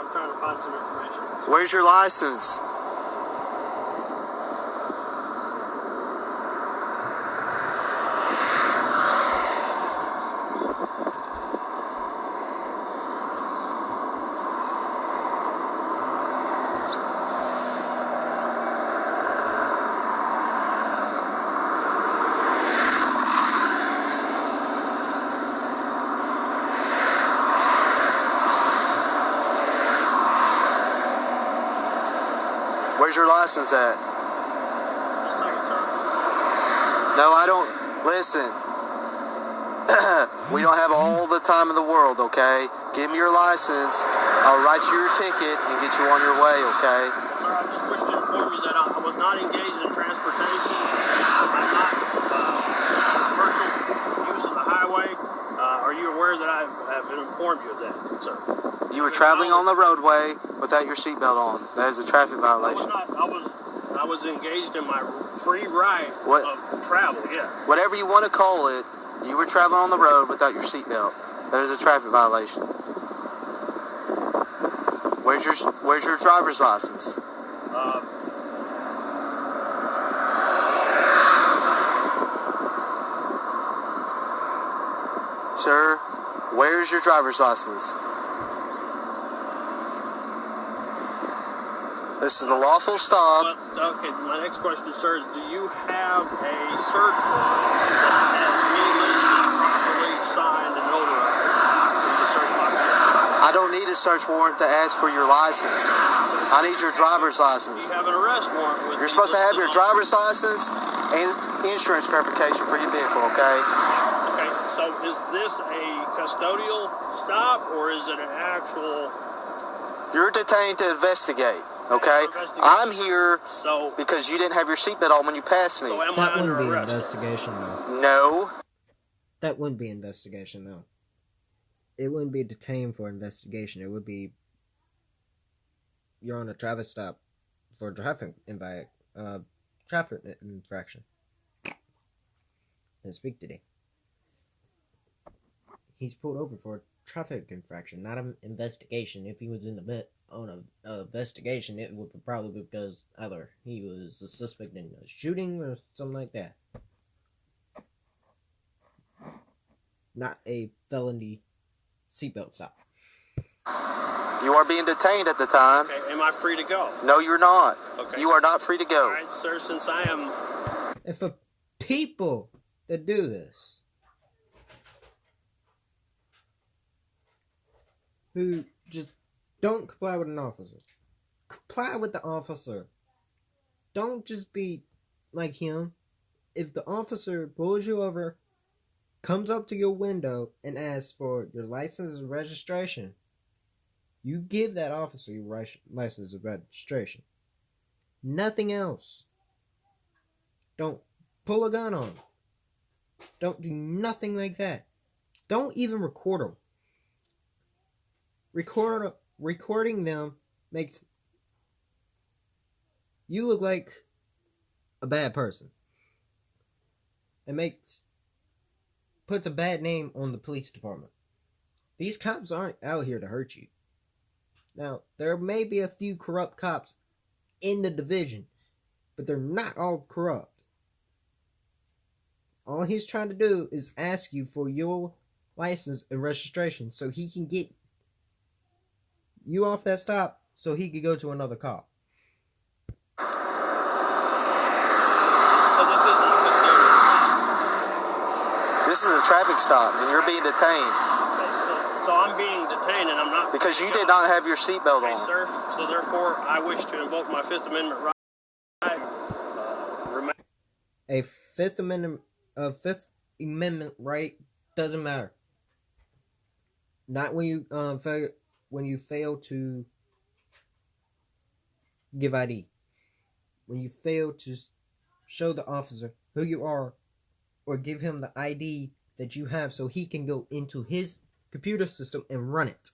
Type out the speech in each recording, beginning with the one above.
I'm trying to find some information. Where's your license? Where's your license at? Just a second, sir. No, I don't. Listen. We don't have all the time in the world, okay? Give me your license. I'll write you your ticket and get you on your way, okay? Sir, I just wish to inform you that I was not engaged in transportation. I'm not commercial use of the highway. Are you aware that I have informed you of that, sir? You were traveling on the roadway without your seatbelt on. That is a traffic violation. I was engaged in my free right of travel, yeah. Whatever you want to call it, you were traveling on the road without your seatbelt. That is a traffic violation. Where's your driver's license? Sir, where's your driver's license? This is the lawful stop. Okay, my next question, sir, is do you have a search warrant that has me listed properly signed and notarized to search my vehicle? I don't need a search warrant to ask for your license. I need your driver's license. You have an arrest warrant with You're supposed to have your driver's license and insurance verification for your vehicle, okay? Okay, so is this a custodial stop or is it an actual... You're detained to investigate, okay? I'm here because you didn't have your seatbelt on when you passed me. So am That I under wouldn't be arrest? investigation, though. No. That wouldn't be investigation, though. It wouldn't be detained for investigation. It would be you're on a traffic stop for a traffic infraction. And speak today. He's pulled over for a traffic infraction, not an investigation. If he was in the on an investigation, it would probably be because either he was a suspect in a shooting or something like that. Not a felony seatbelt stop. You are being detained at the time. Okay, am I free to go? No, you're not. Okay. You are not free to go. All right, sir, since I am... And for people that do this, who just don't comply with an officer, comply with the officer. Don't just be like him. If the officer pulls you over, comes up to your window and asks for your license and registration, you give that officer your license and registration. Nothing else. Don't pull a gun on them. Don't do nothing like that. Don't even record them. Recording them makes you look like a bad person. It puts a bad name on the police department. These cops aren't out here to hurt you. Now, there may be a few corrupt cops in the division, but they're not all corrupt. All he's trying to do is ask you for your license and registration so he can get you off that stop so he could go to another cop. So this isn't a custodial stop? This is a traffic stop, and you're being detained. Okay, so I'm being detained and I'm not... Because you did not have your seatbelt Okay, on. sir, so therefore I wish to invoke my Fifth Amendment right. A Fifth Amendment right doesn't matter. Not when you fail to give ID. When you fail to show the officer who you are or give him the ID that you have so he can go into his computer system and run it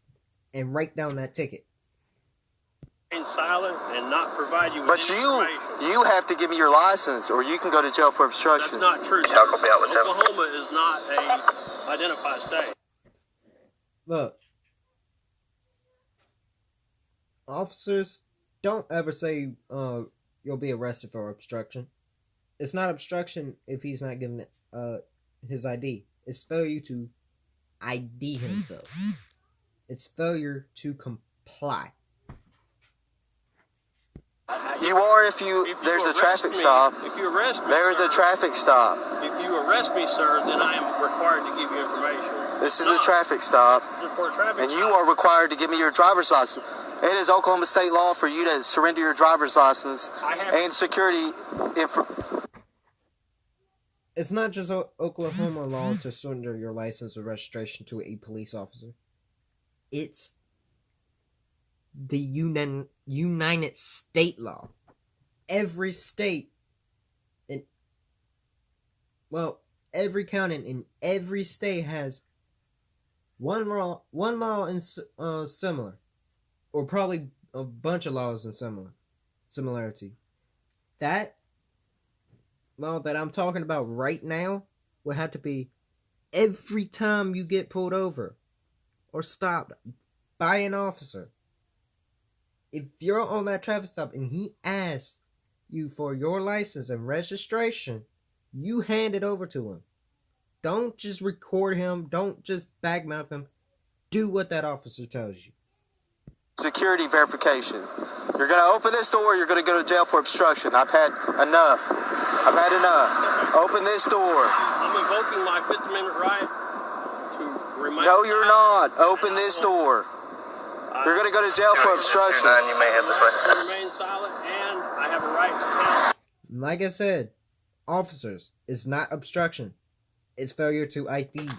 and write down that ticket. Silent and not provide you with But you have to give me your license or you can go to jail for obstruction. That's not true, sir. Oklahoma is not a... identify state. Look, officers, don't ever say you'll be arrested for obstruction. It's not obstruction if he's not giving his ID. It's failure to ID himself. It's failure to comply. You are if there's a traffic stop. If you arrest me, there is a traffic stop. If you arrest me, sir, then I am required to give you information. This is a traffic stop, and you are required to give me your driver's license. It is Oklahoma state law for you to surrender your driver's license and security It's not just Oklahoma law to surrender your license or registration to a police officer. It's the United States law. Every state, every county in every state has one law and similar, or probably a bunch of laws in similarity. That law that I'm talking about right now would have to be every time you get pulled over or stopped by an officer. If you're on that traffic stop and he asks you for your license and registration, you hand it over to him. Don't just record him. Don't just badmouth him. Do what that officer tells you. Security verification. You're going to open this door, you're going to go to jail for obstruction. I've had enough. Open this door. I'm invoking my Fifth Amendment right to remain. No, you're not. Open this door. You're going to go to jail for obstruction. You may have the right to remain silent, and I have a right to counsel. Like I said, officers, it's not obstruction. It's failure to ID.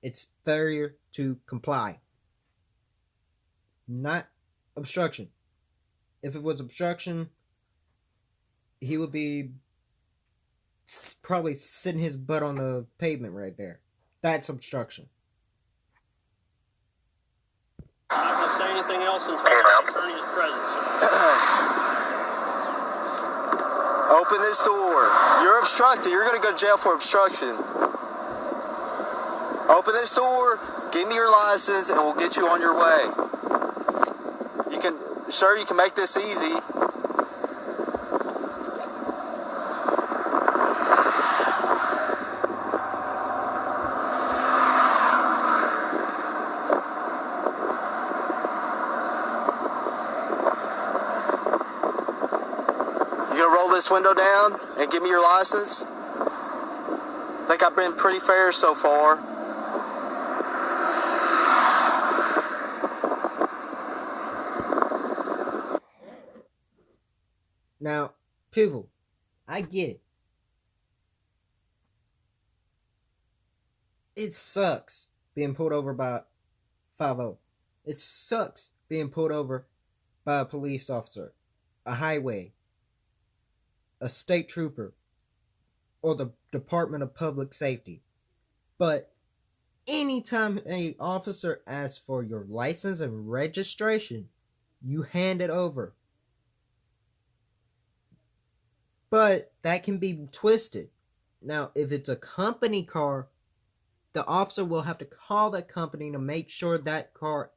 It's failure to comply. Not obstruction. If it was obstruction, he would be probably sitting his butt on the pavement right there. That's obstruction. I'm not going to say anything else until the attorney is present. Open this door. You're obstructing. You're going to go to jail for obstruction. Open this door. Give me your license, and we'll get you on your way. Sir, you can make this easy. You gonna roll this window down and give me your license? I think I've been pretty fair so far. Now, people, I get it. It sucks being pulled over by 5-0. It sucks being pulled over by a police officer, a highway, a state trooper, or the Department of Public Safety. But anytime an officer asks for your license and registration, you hand it over. But that can be twisted. Now, if it's a company car, the officer will have to call that company to make sure that car,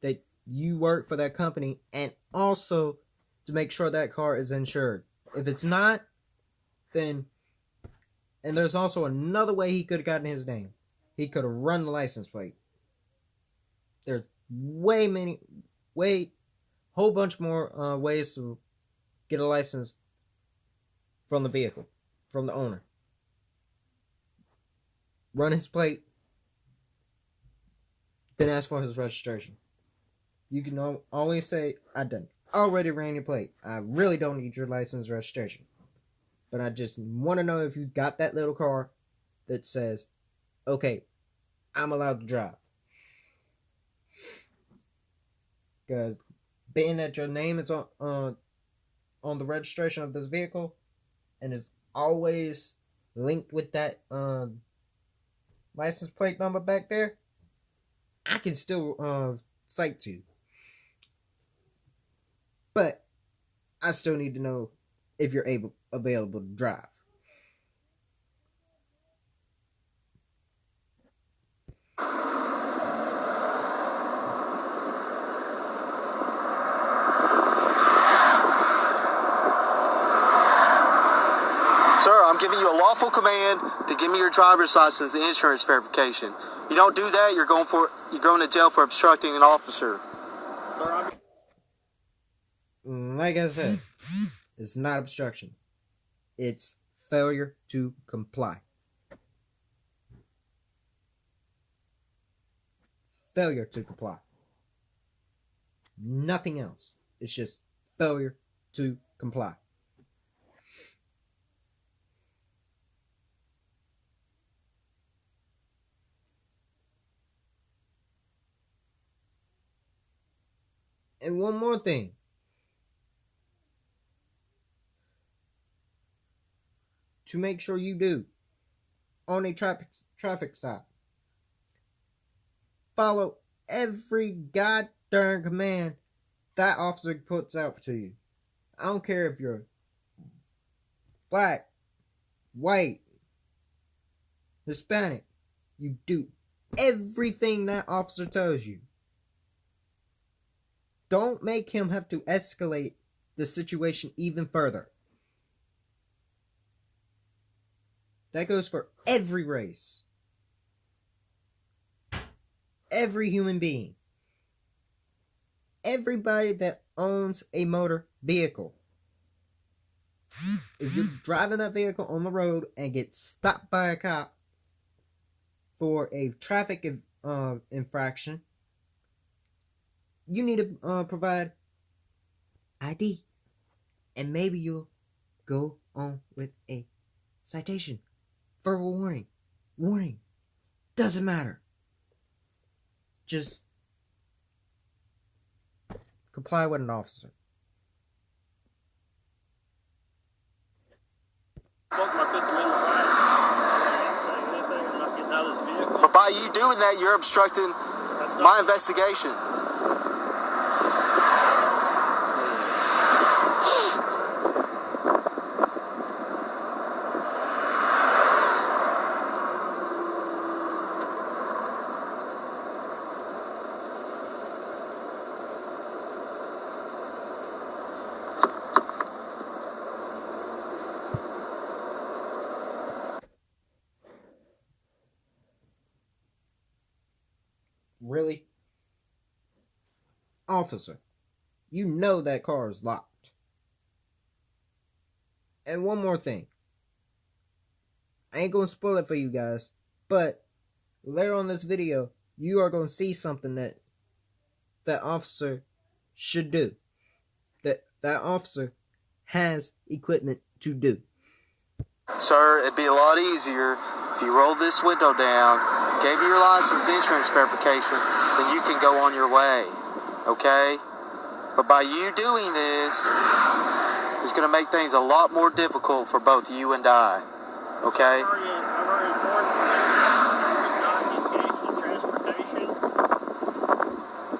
that you work for that company, and also to make sure that car is insured. If it's not, then, and there's also another way he could have gotten his name. He could have run the license plate. There's whole bunch more ways to get a license from the vehicle, from the owner. Run his plate, then ask for his registration. You can always say, I done already ran your plate. I really don't need your license registration. But I just want to know if you got that little car that says, okay, I'm allowed to drive. Because being that your name is on the registration of this vehicle, and is always linked with that license plate number back there, I can still cite you. But I still need to know if you're available to drive. Sir, I'm giving you a lawful command to give me your driver's license and insurance verification. You don't do that, you're going to jail for obstructing an officer. Sir, like I said, it's not obstruction. It's failure to comply. Failure to comply. Nothing else. It's just failure to comply. And one more thing. To make sure you do on a traffic stop, follow every goddamn command that officer puts out to you. I don't care if you're black, white, Hispanic. You do everything that officer tells you. Don't make him have to escalate the situation even further. That goes for every race. Every human being. Everybody that owns a motor vehicle. If you're driving that vehicle on the road and get stopped by a cop for a traffic infraction, you need to provide ID. And maybe you'll go on with a citation. Verbal warning. Warning. Doesn't matter. Just comply with an officer. But by you doing that, you're obstructing my investigation. Really? Officer, you know that car is locked. And one more thing. I ain't gonna spoil it for you guys, but later on this video, you are gonna see something that officer should do. That officer has equipment to do. Sir, it'd be a lot easier if you rolled this window down, gave me your license insurance verification, then you can go on your way. Okay? But by you doing this, it's going to make things a lot more difficult for both you and I. Okay? I've already informed you that you was not engaged in transportation.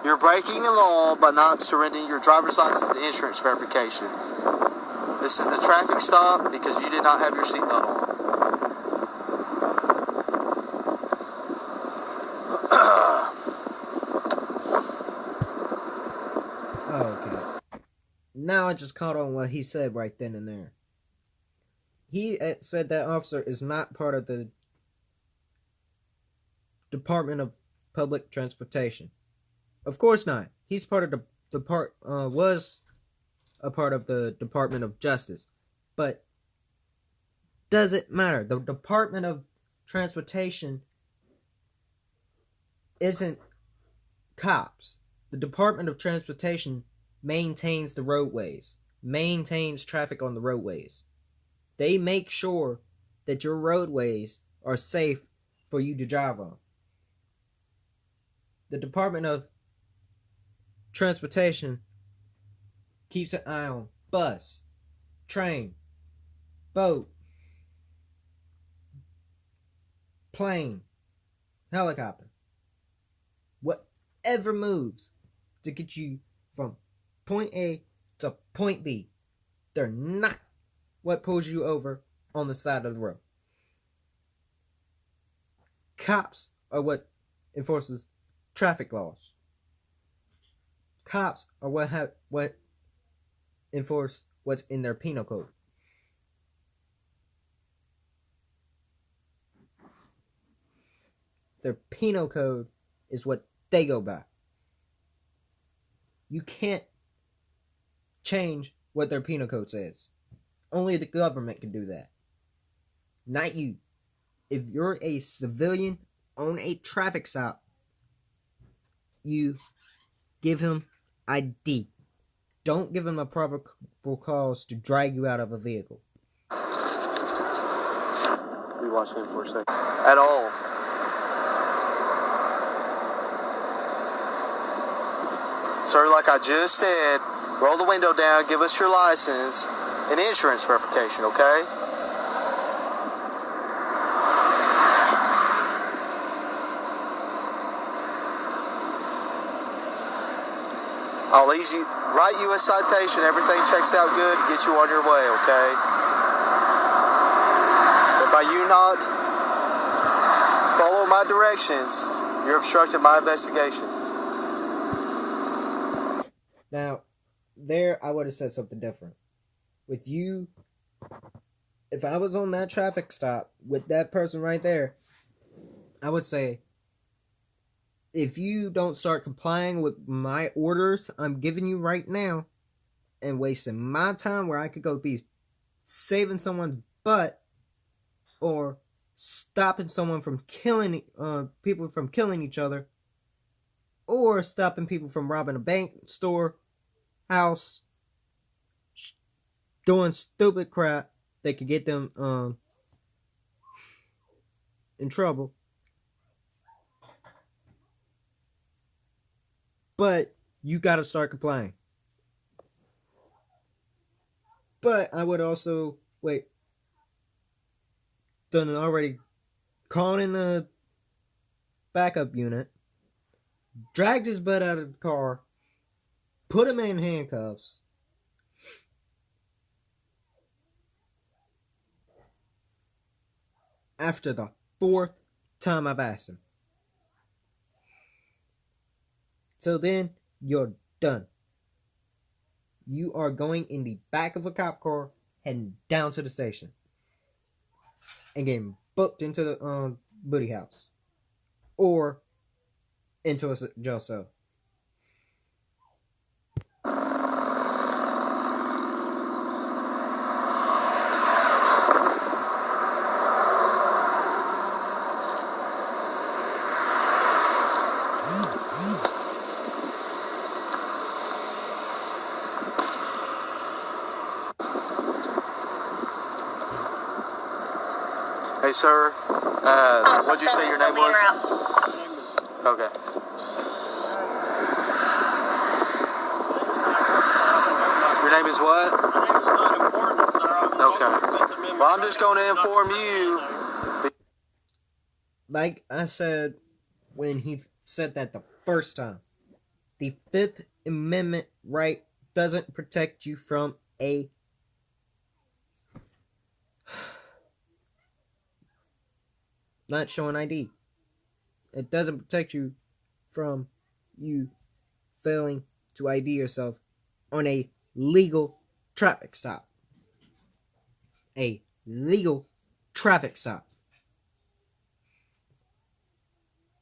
You're breaking the law by not surrendering your driver's license and insurance verification. This is the traffic stop because you did not have your seatbelt on. Okay. Now I just caught on what he said right then and there. He said that officer is not part of the Department of Public Transportation. Of course not. He's part of was a part of the Department of Justice. But does it matter? The Department of Transportation isn't cops. The Department of Transportation maintains the roadways, maintains traffic on the roadways. They make sure that your roadways are safe for you to drive on. The Department of Transportation keeps an eye on bus, train, boat, plane, helicopter. Whatever moves to get you from point A to point B. They're not what pulls you over on the side of the road. Cops are what enforces traffic laws. Cops are what enforce what's in their penal code. their penal code is what they go by. You can't change what their penal code says. Only the government can do that. Not you. If you're a civilian on a traffic stop, you give him ID. Don't give him a probable cause to drag you out of a vehicle. Be watching him for a second. At all. Sir, like I just said, roll the window down, give us your license and insurance verification, okay? I'll write you a citation. Everything checks out good. Get you on your way, okay? But by you not follow my directions, you're obstructing my investigation. Now, there I would have said something different. With you, if I was on that traffic stop with that person right there, I would say, if you don't start complying with my orders I'm giving you right now and wasting my time where I could go be saving someone's butt or stopping someone from killing people from killing each other or stopping people from robbing a bank, store, house, doing stupid crap that could get them in trouble. But you got to start complying. But I would also, done already, called in a backup unit, dragged his butt out of the car, put him in handcuffs, after the 4th time I've asked him. So then, you're done. You are going in the back of a cop car, heading down to the station, and getting booked into the booty house, or into a jail cell. Hey, sir. What'd you say your name was? Okay. Your name is what? Okay. Well, I'm just going to inform you. Like I said when he said that the first time, the 5th Amendment right doesn't protect you from a not showing ID. It doesn't protect you from you failing to ID yourself on a legal traffic stop. A legal traffic stop.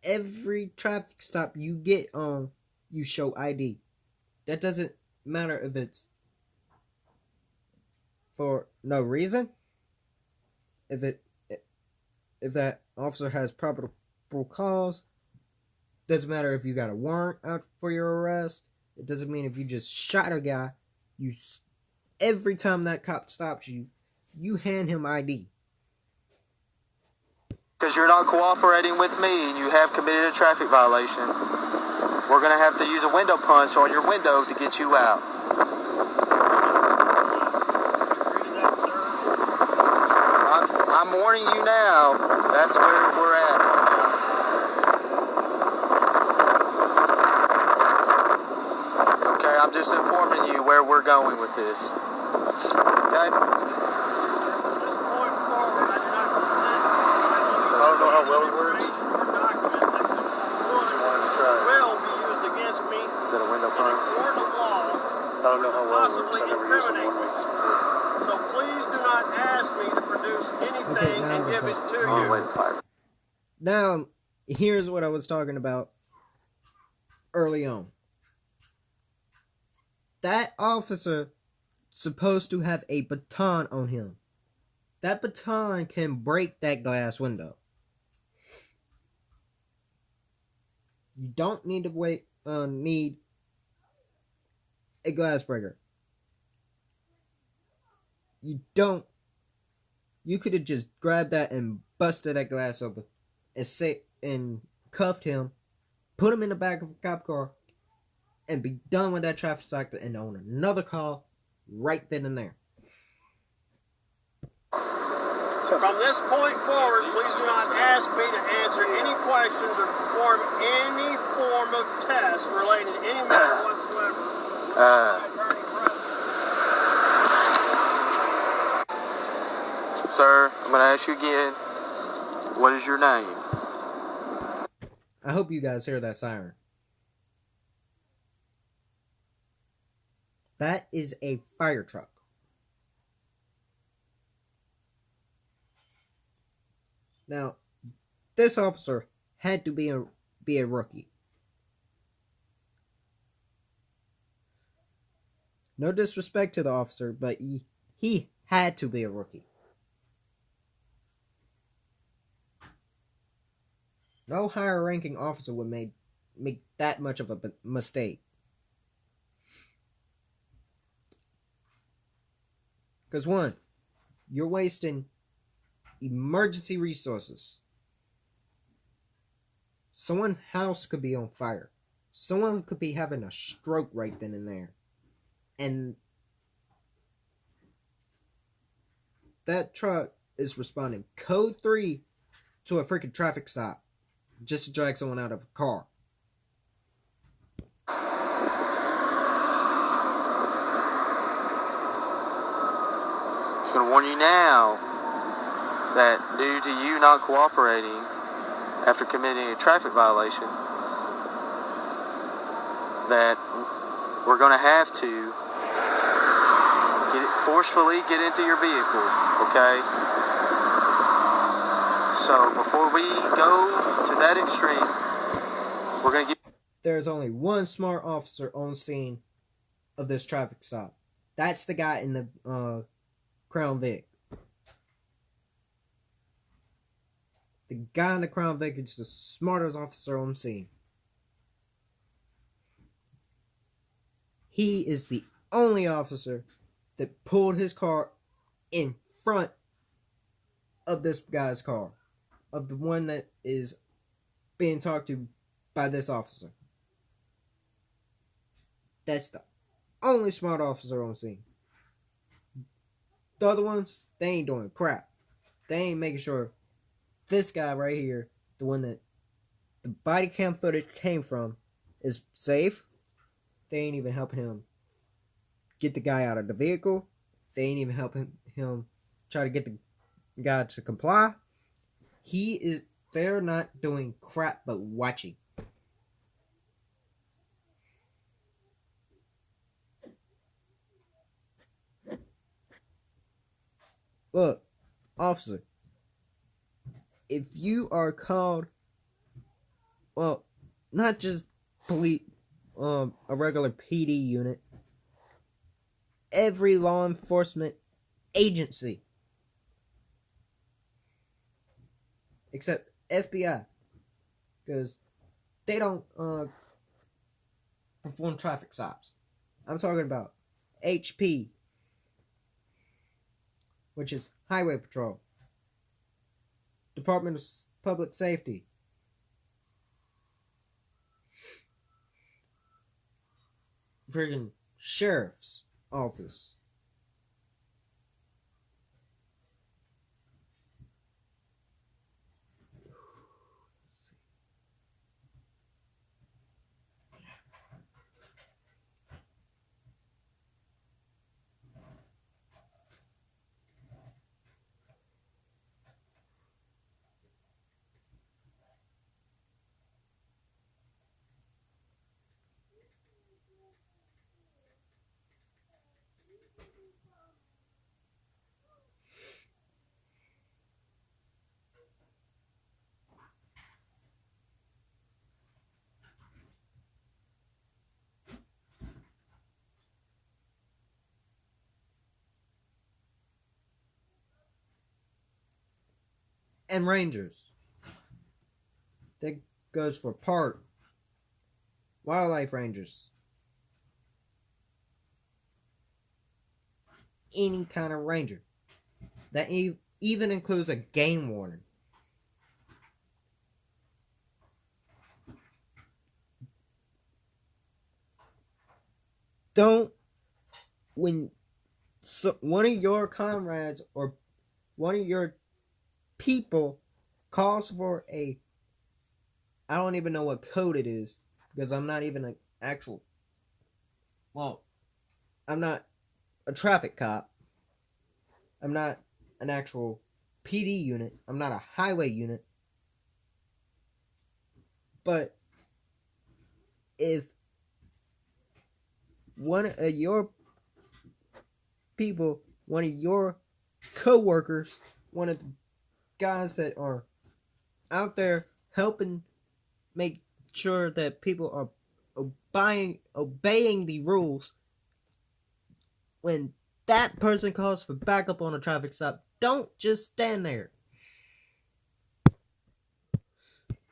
Every traffic stop you get on, you show ID. That doesn't matter if it's for no reason. If that officer has probable cause, doesn't matter if you got a warrant out for your arrest. It doesn't mean if you just shot a guy. Every time that cop stops you, you hand him ID. Because you're not cooperating with me and you have committed a traffic violation, we're going to have to use a window punch on your window to get you out. I'm warning you now, that's where we're at. Okay, I'm just informing you where we're going with this. Okay? I don't know how well it works. If you wanted to try it. Will be used against me. Is that a window punch? Court of law. I don't know how well it works. I've never used it one way before. So please do not ask me to produce anything and give it to Oh, you. wait, fire. Now, here's what I was talking about early on. That officer supposed to have a baton on him. That baton can break that glass window. You don't need to need a glass breaker. You don't. You could have just grabbed that and busted that glass open, and cuffed him, put him in the back of a cop car, and be done with that traffic stop and on another call right then and there. From this point forward, please do not ask me to answer any questions or perform any form of test related to any matter whatsoever. Sir, I'm going to ask you again, what is your name? I hope you guys hear that siren. That is a fire truck. Now, this officer had to be a rookie. No disrespect to the officer, but he had to be a rookie. No higher ranking officer would make that much of a mistake. Because one, you're wasting emergency resources. Someone's house could be on fire. Someone could be having a stroke right then and there. And that truck is responding code 3 to a freaking traffic stop just to drag someone out of a car. Just going to warn you now that due to you not cooperating after committing a traffic violation, that we're going to have to forcefully get into your vehicle, okay? So before we go to that extreme, we're going to get... There's only one smart officer on scene of this traffic stop. That's the guy in the Crown Vic. The guy in the Crown Vic is the smartest officer on scene. He is the only officer that pulled his car in front of this guy's car, of the one that is being talked to by this officer. That's the only smart officer on scene. The other ones, they ain't doing crap. They ain't making sure this guy right here, the one that the body cam footage came from, is safe. They ain't even helping him get the guy out of the vehicle. They ain't even helping him try to get the guy to comply. They're not doing crap but watching. Look, officer, if you are called, well, not just police, a regular PD unit, every law enforcement agency, except FBI, because they don't perform traffic stops. I'm talking about HP, which is Highway Patrol, Department of Public Safety, friggin' Sheriff's Office. and rangers. That goes for park, wildlife rangers, any kind of ranger. That even includes a game warden. Don't, when one of your comrades or one of your people calls for a, I don't even know what code it is because I'm not even an actual, well, I'm not a traffic cop. I'm not an actual PD unit. I'm not a highway unit. But if one of your people, one of your co-workers, one of the guys that are out there helping make sure that people are obeying the rules, when that person calls for backup on a traffic stop, don't just stand there.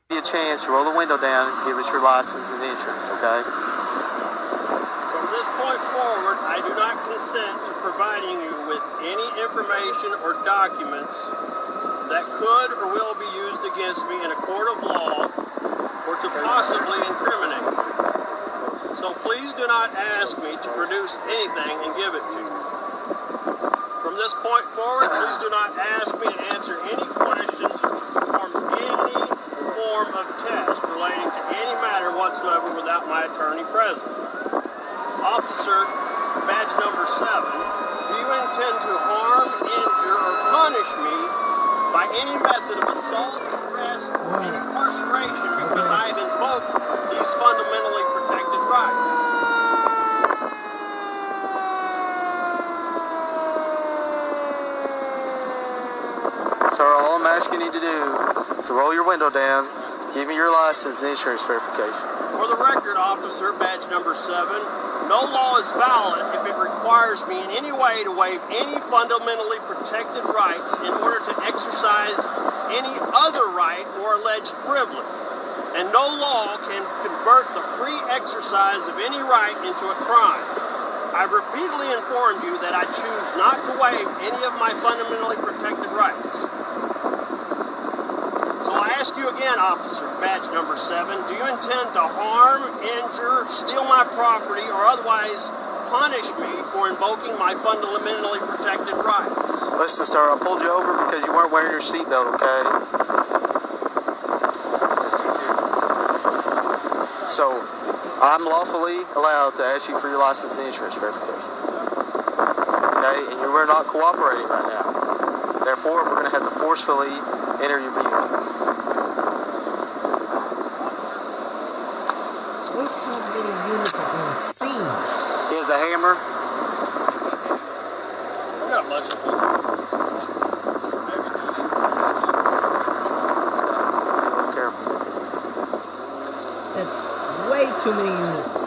Give you a chance to roll the window down and give us your license and insurance, okay? From this point forward, I do not consent to providing you with any information or documents that could or will be used against me in a court of law or to possibly incriminate me. So please do not ask me to produce anything and give it to you. From this point forward, please do not ask me to answer any questions or to perform any form of test relating to any matter whatsoever without my attorney present. Officer, badge number 7, do you intend to harm, injure, or punish me by any method of assault, arrest, or incarceration because I have invoked these fundamentally protected rights? Sir, all I'm asking you to do is to roll your window down, give me your license and insurance verification. For the record, officer, badge number 7, no law is valid if it requires me in any way to waive any fundamentally protected rights in order to exercise any other right or alleged privilege. And no law can convert the free exercise of any right into a crime. I've repeatedly informed you that I choose not to waive any of my fundamentally protected rights. So I ask you again, officer, badge number 7, do you intend to harm, injure, steal my property, or otherwise punish me for invoking my fundamentally protected rights? Listen, sir, I pulled you over because you weren't wearing your seatbelt, okay? So, I'm lawfully allowed to ask you for your license and insurance verification. Okay? And you are not cooperating right now. Therefore, we're going to have to forcefully enter your vehicle. Look how many units are on scene. Here's a hammer. We got a bunch of people. Careful. That's way too many units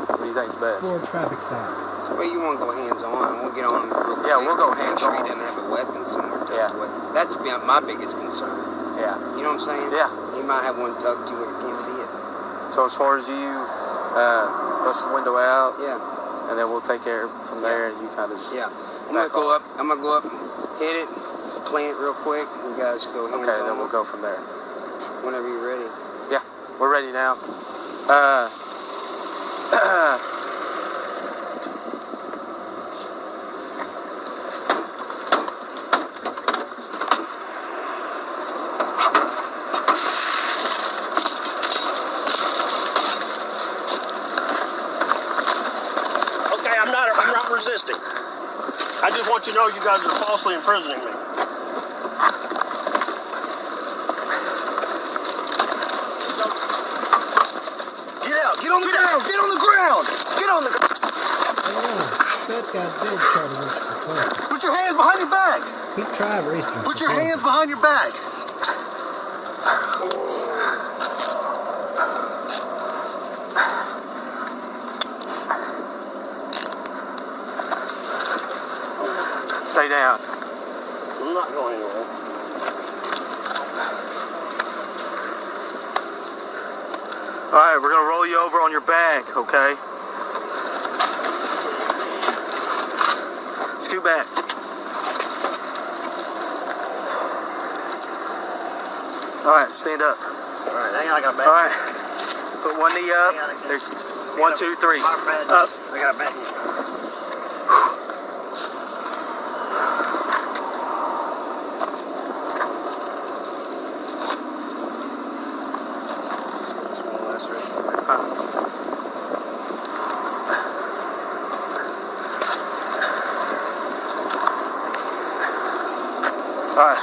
What do you think's best? for a traffic stop. Well, you want to go hands-on. We'll get on real quick. Yeah, we'll go Make sure he hands-on. doesn't have a weapon somewhere tucked Yeah. away. That's been my biggest concern. Yeah. You know what I'm saying? Yeah. He might have one tucked to where you can't see it. So as far as you bust the window out, Yeah, and then we'll take care from there, and you kind of just... yeah. I'm gonna go up. I'm gonna go up, hit it, clean it real quick. You guys go hands-on. Okay, then we'll go from there. Whenever you're ready. Yeah, we're ready now. Okay, I'm not resisting. I just want you to know you guys are falsely imprisoning me. Get out! Get on the ground! Get on the ground! Get on the ground! That guy did try to reach for something. Put your hands behind your back! He tried reaching Put for your something. hands behind your back! Stay down. I'm not going anywhere. Alright, we're gonna roll you over on your back, okay? Scoot back. Alright, stand up. Alright, hang on, I got back. Alright. Put one knee up. There's 1, 2, 3. Up. I got back. Alright,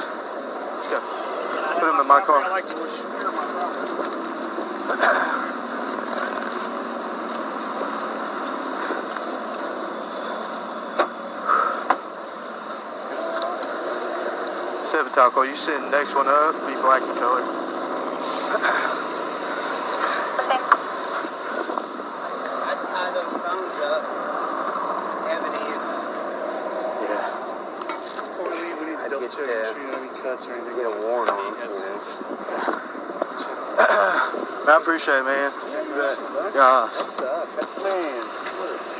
let's go. Put him in my car. I like to secure my property. Seven Taco, you sitting next one up, be black in color. I tie those phones up. Evidence. Yeah. Before we leave, we need to I'd double get, check, make sure you have any cuts or anything. Get a warrant on it, you know. I appreciate it, man. You bet. Yeah. That sucks. Man, what a